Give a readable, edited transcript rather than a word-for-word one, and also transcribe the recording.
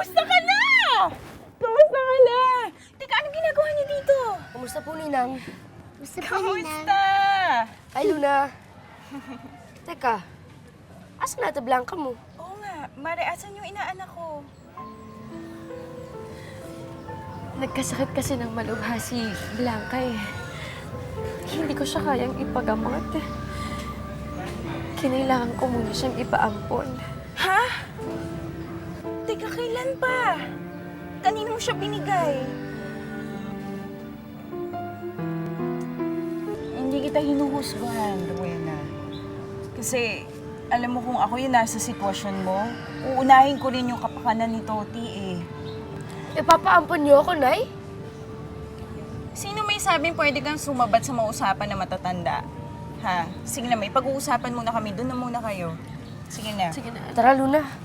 Kumusta ka na? Kumusta ka na? Teka, anong ginagawa niyo dito? Kumusta po, Ninang? Kumusta? Ay, Luna. Teka, asan na ito Blanca mo? Oo nga, Mare, asan yung inaanak ko? Nagkasakit kasi ng malubha si Blanca eh. Hindi ko siya kayang ipagamot. Kinailangan ko muna siyang ipaampon. Ha? Teka, kailan pa? Kanino mo siya binigay? Hindi kita hinuhusgahan, Rowena. Kasi, alam mo kung ako yung nasa sitwasyon mo, uunahin ko rin yung kapakanan ni Toti eh. Ipapaampon niyo ako, Nay? Sino may sabing pwede kang sumabat sa mausapan na matatanda? Ha? Sige na, may pag-uusapan muna kami. Doon na muna kayo. Sige na. Sige na. Tara, Luna.